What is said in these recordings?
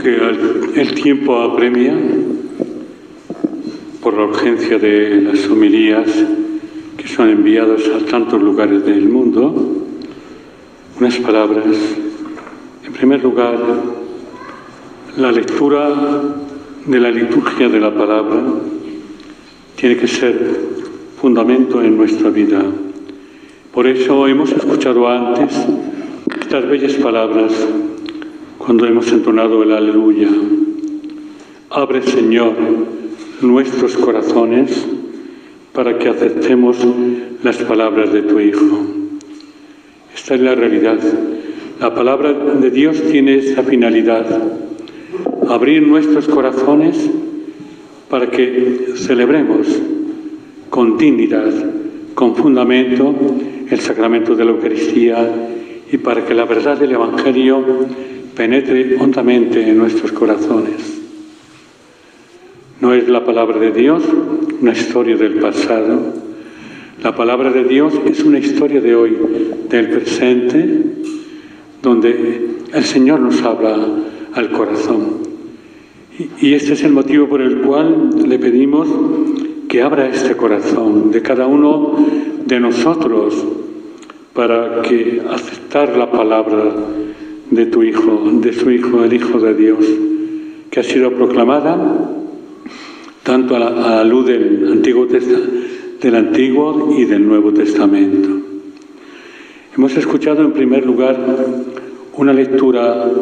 Aunque el tiempo apremia, por la urgencia de las homilías que son enviadas a tantos lugares del mundo, unas palabras. En primer lugar, la lectura de la liturgia de la palabra tiene que ser fundamento en nuestra vida. Por eso hemos escuchado antes estas bellas palabras cuando hemos entonado el Aleluya. Abre, Señor, nuestros corazones para que aceptemos las palabras de tu Hijo. Esta es la realidad. La palabra de Dios tiene esa finalidad: abrir nuestros corazones para que celebremos con dignidad, con fundamento, el sacramento de la Eucaristía, y para que la verdad del Evangelio penetre hondamente en nuestros corazones. No es la palabra de Dios una historia del pasado. La palabra de Dios es una historia de hoy, del presente, donde el Señor nos habla al corazón. Y este es el motivo por el cual le pedimos que abra este corazón de cada uno de nosotros para que aceptar la palabra de tu Hijo, de su Hijo, el Hijo de Dios, que ha sido proclamada tanto a la luz del Antiguo y del Nuevo Testamento. Hemos escuchado en primer lugar una lectura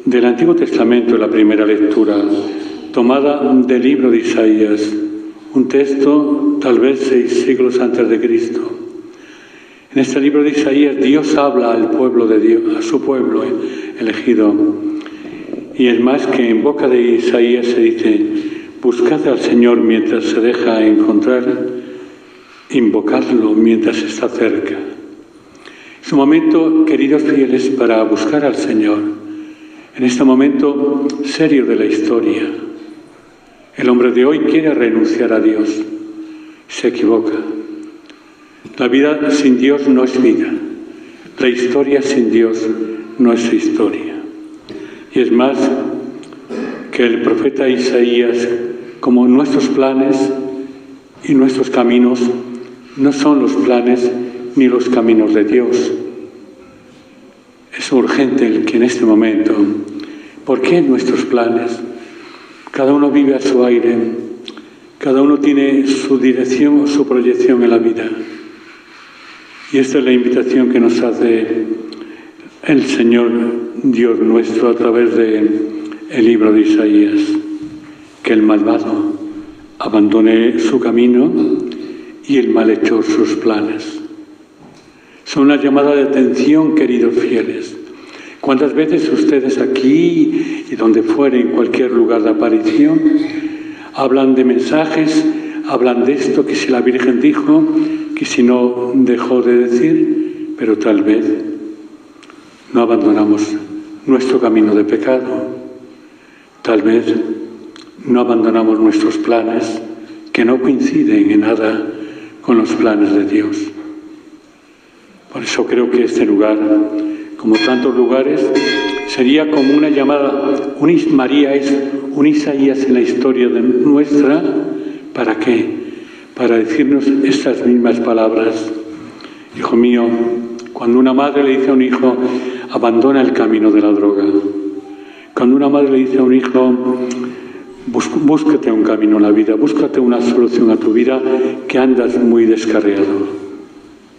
del Antiguo Testamento, la primera lectura, tomada del libro de Isaías, un texto tal vez 6 siglos antes de Cristo. En este libro de Isaías Dios habla al pueblo de Dios, a su pueblo elegido. Y es más que en boca de Isaías se dice: buscad al Señor mientras se deja encontrar, invocadlo mientras está cerca. Es un momento, queridos fieles, para buscar al Señor. En este momento serio de la historia, el hombre de hoy quiere renunciar a Dios. Se equivoca. La vida sin Dios no es vida. La historia sin Dios no es historia. Y es más que el profeta Isaías, como nuestros planes y nuestros caminos no son los planes ni los caminos de Dios. Es urgente el que en este momento, ¿por qué nuestros planes? Cada uno vive a su aire, cada uno tiene su dirección o su proyección en la vida. Y esta es la invitación que nos hace el Señor Dios nuestro a través del libro de Isaías: que el malvado abandone su camino y el malhechor sus planes. Son una llamada de atención, queridos fieles. ¿Cuántas veces ustedes aquí y donde fuera, en cualquier lugar de aparición, hablan de mensajes, hablan de esto, que si la Virgen dijo, que si no dejó de decir, pero tal vez no abandonamos nuestro camino de pecado? Tal vez no abandonamos nuestros planes, que no coinciden en nada con los planes de Dios. Por eso creo que este lugar, como tantos lugares, sería como una llamada. María es un Isaías en la historia nuestra. ¿Para qué? Para decirnos estas mismas palabras. Hijo mío, cuando una madre le dice a un hijo: abandona el camino de la droga. Cuando una madre le dice a un hijo: búscate un camino en la vida, búscate una solución a tu vida, que andas muy descarriado.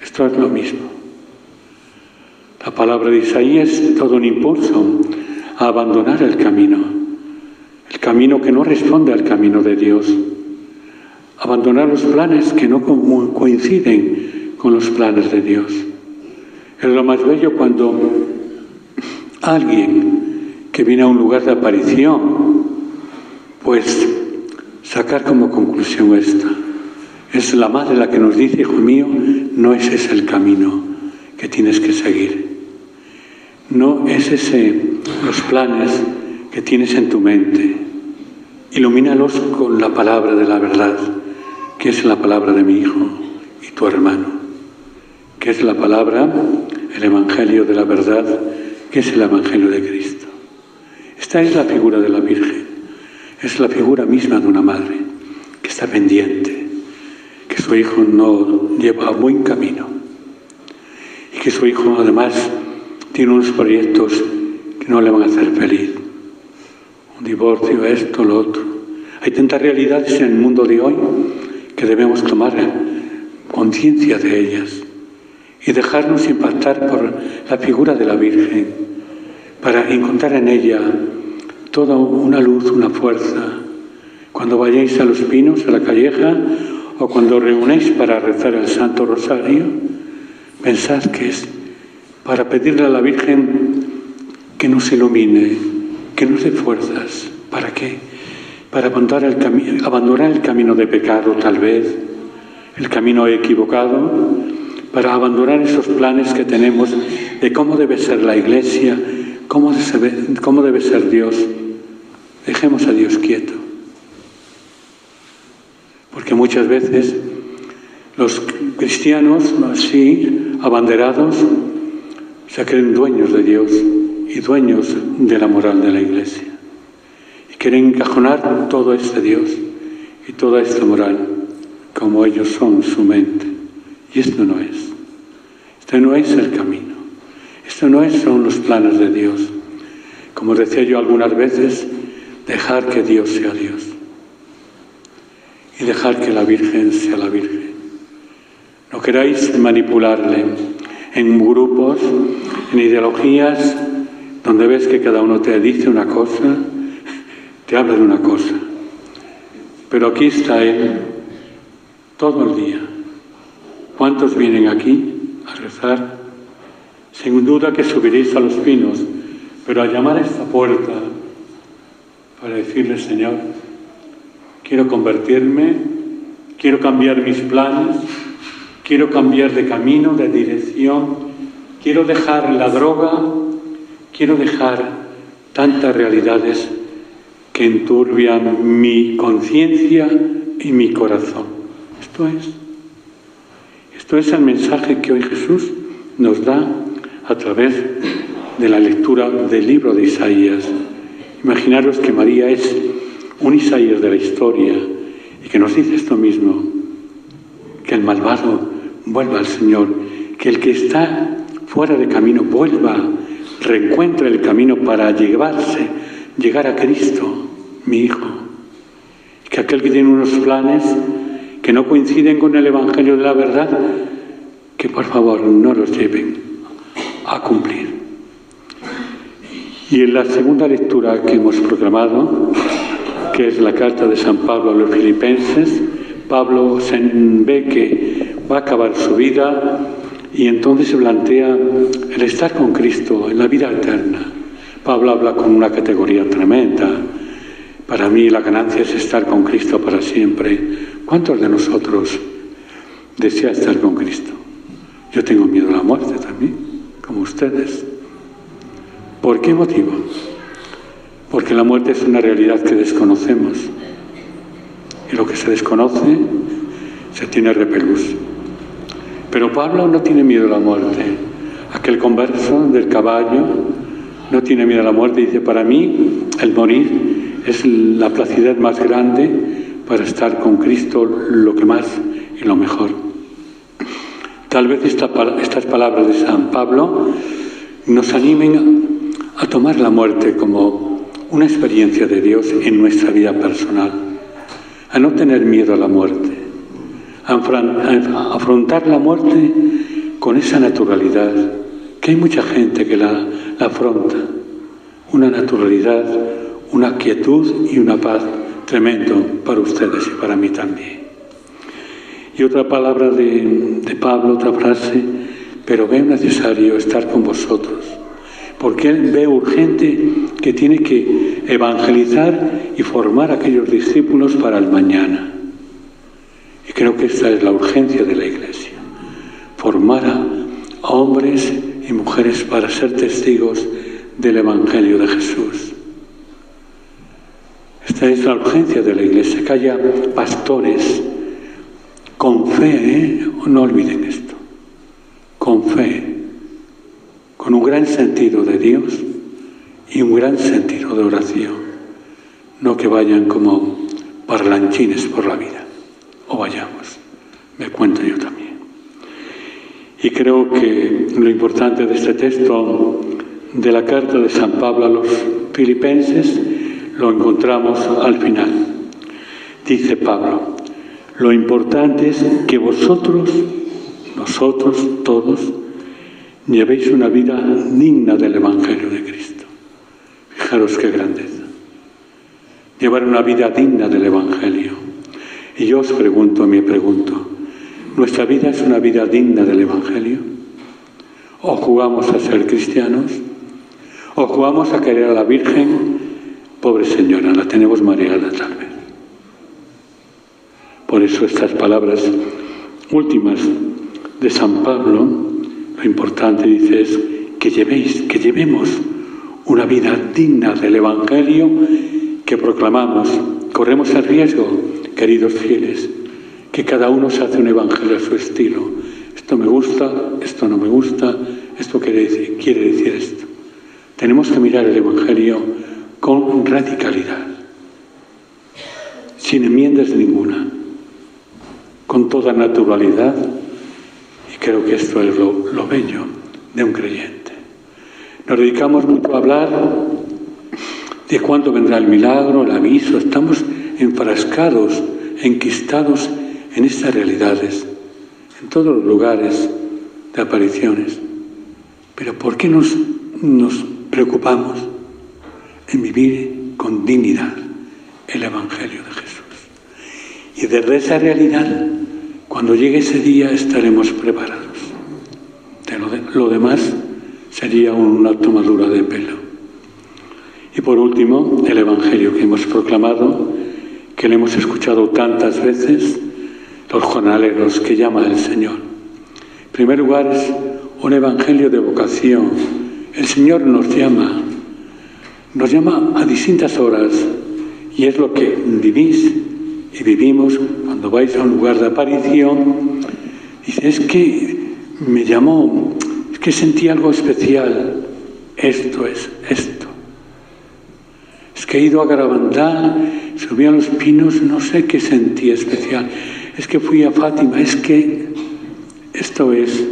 Esto es lo mismo. La palabra de Isaías es todo un impulso a abandonar el camino que no responde al camino de Dios, abandonar los planes que no coinciden con los planes de Dios. Es lo más bello cuando alguien que viene a un lugar de aparición, pues sacar como conclusión esta. Es la madre la que nos dice: hijo mío, no ese es el camino que tienes que seguir. No es ese los planes que tienes en tu mente. Ilumínalos con la palabra de la verdad, que es la palabra de mi hijo y tu hermano, que es la palabra, el Evangelio de la verdad, que es el Evangelio de Cristo. Esta es la figura de la Virgen. Es la figura misma de una madre que está pendiente, que su hijo no lleva a buen camino y que su hijo además tiene unos proyectos que no le van a hacer feliz. Un divorcio, esto, lo otro. Hay tantas realidades en el mundo de hoy que debemos tomar conciencia de ellas y dejarnos impactar por la figura de la Virgen para encontrar en ella toda una luz, una fuerza. Cuando vayáis a Los Pinos, a la Calleja, o cuando os reunéis para rezar el Santo Rosario, pensad que es para pedirle a la Virgen que nos ilumine, que nos dé fuerzas. ¿Para qué? Para abandonar el camino de pecado, tal vez, el camino equivocado, para abandonar esos planes que tenemos de cómo debe ser la Iglesia, cómo debe ser Dios. Dejemos a Dios quieto. Porque muchas veces los cristianos, así, abanderados, se creen dueños de Dios y dueños de la moral de la Iglesia. Y quieren encajonar todo este Dios y toda esta moral como ellos son, su mente. Y esto no es. Este no es el camino. Esto no son los planes de Dios. Como decía yo algunas veces, dejar que Dios sea Dios. Y dejar que la Virgen sea la Virgen. No queráis manipularle en grupos, en ideologías, donde ves que cada uno te dice una cosa, te habla de una cosa. Pero aquí está Él, todo el día. ¿Cuántos vienen aquí a rezar? Sin duda que subiréis a Los Pinos, pero a llamar a esta puerta para decirle, Señor, quiero convertirme, quiero cambiar mis planes, quiero cambiar de camino, de dirección, quiero dejar la droga, quiero dejar tantas realidades que enturbian mi conciencia y mi corazón. Esto es el mensaje que hoy Jesús nos da a través de la lectura del libro de Isaías. Imaginaros que María es un Isaías de la historia y que nos dice esto mismo, que el malvado vuelva al Señor, que el que está fuera de camino vuelva, reencuentre el camino para llegar a Cristo, mi Hijo. Que aquel que tiene unos planes que no coinciden con el Evangelio de la verdad, que por favor no los lleven a cumplir. Y en la segunda lectura que hemos proclamado, que es la carta de San Pablo a los Filipenses, Pablo se ve que va a acabar su vida y entonces se plantea el estar con Cristo en la vida eterna. Pablo habla con una categoría tremenda. Para mí la ganancia es estar con Cristo para siempre. ¿Cuántos de nosotros desea estar con Cristo? Yo tengo miedo a la muerte también, como ustedes. ¿Por qué motivo? Porque la muerte es una realidad que desconocemos. Y lo que se desconoce se tiene repelús. Pero Pablo no tiene miedo a la muerte. Aquel converso del caballo no tiene miedo a la muerte. Dice, para mí el morir es la placidez más grande para estar con Cristo, lo que más y lo mejor. Tal vez estas palabras de San Pablo nos animen a tomar la muerte como una experiencia de Dios en nuestra vida personal, a no tener miedo a la muerte, a afrontar la muerte con esa naturalidad, que hay mucha gente que la afronta, una naturalidad, una quietud y una paz tremendo para ustedes y para mí también. Y otra palabra de Pablo, otra frase, pero veo necesario estar con vosotros, porque él ve urgente que tiene que evangelizar y formar a aquellos discípulos para el mañana. Y creo que esta es la urgencia de la Iglesia, formar a hombres y mujeres para ser testigos del Evangelio de Jesús. Esta es la urgencia de la Iglesia, que haya pastores con fe, no olviden esto, con fe, con un gran sentido de Dios y un gran sentido de oración, no que vayan como parlanchines por la vida, o vayamos, me cuento yo también. Y creo que lo importante de este texto de la carta de San Pablo a los filipenses lo encontramos al final. Dice Pablo, lo importante es que vosotros, nosotros todos, llevéis una vida digna del Evangelio de Cristo. Fijaros qué grandeza. Llevar una vida digna del Evangelio. Y yo os pregunto, me pregunto, ¿nuestra vida es una vida digna del Evangelio? ¿O jugamos a ser cristianos? ¿O jugamos a querer a la Virgen? Pobre señora, la tenemos mareada tal vez. Por eso estas palabras últimas de San Pablo, lo importante, dice, es que llevemos una vida digna del Evangelio que proclamamos. Corremos el riesgo, queridos fieles, que cada uno se hace un evangelio a su estilo. Esto me gusta, esto no me gusta, esto quiere decir esto. Tenemos que mirar el evangelio con radicalidad, sin enmiendas ninguna, con toda naturalidad, y creo que esto es lo bello de un creyente. Nos dedicamos mucho a hablar de cuándo vendrá el milagro, el aviso, estamos enfrascados, enquistados en estas realidades, en todos los lugares de apariciones. Pero ¿por qué nos preocupamos en vivir con dignidad el Evangelio de Jesús? Y desde esa realidad, cuando llegue ese día, estaremos preparados. Lo demás sería una tomadura de pelo. Y por último, el Evangelio que hemos proclamado, que le hemos escuchado tantas veces, los jornaleros que llama el Señor. En primer lugar, es un Evangelio de vocación. El Señor nos llama a distintas horas, y es lo que vivís y vivimos cuando vais a un lugar de aparición. Dice, es que me llamó, es que sentí algo especial. Esto es esto. Es que he ido a Garabandal, subí a los pinos, no sé qué sentí especial. Es que fui a Fátima, es que esto es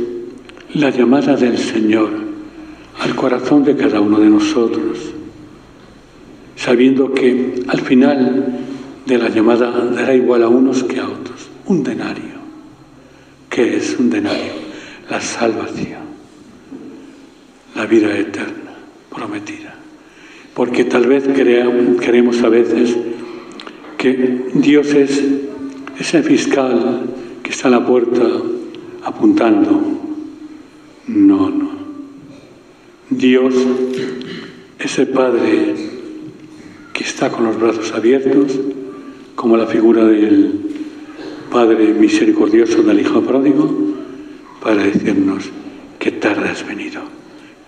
la llamada del Señor al corazón de cada uno de nosotros, sabiendo que al final de la llamada dará igual a unos que a otros. Un denario. ¿Qué es un denario? La salvación, la vida eterna prometida. Porque tal vez creemos a veces que Dios es ese fiscal que está a la puerta apuntando. No. Dios, ese Padre que está con los brazos abiertos, como la figura del Padre misericordioso del Hijo pródigo, para decirnos que tarde has venido,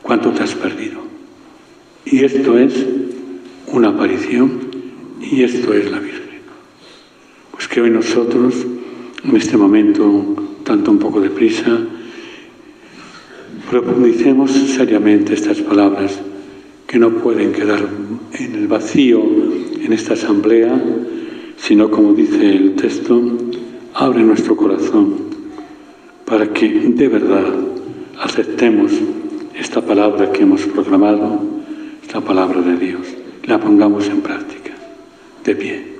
cuánto te has perdido. Y esto es una aparición, y esto es la Virgen. Pues que hoy nosotros, en este momento, tanto un poco de prisa, profundicemos seriamente estas palabras que no pueden quedar en el vacío en esta asamblea, sino, como dice el texto, abre nuestro corazón para que de verdad aceptemos esta palabra que hemos proclamado, esta palabra de Dios, la pongamos en práctica, de pie.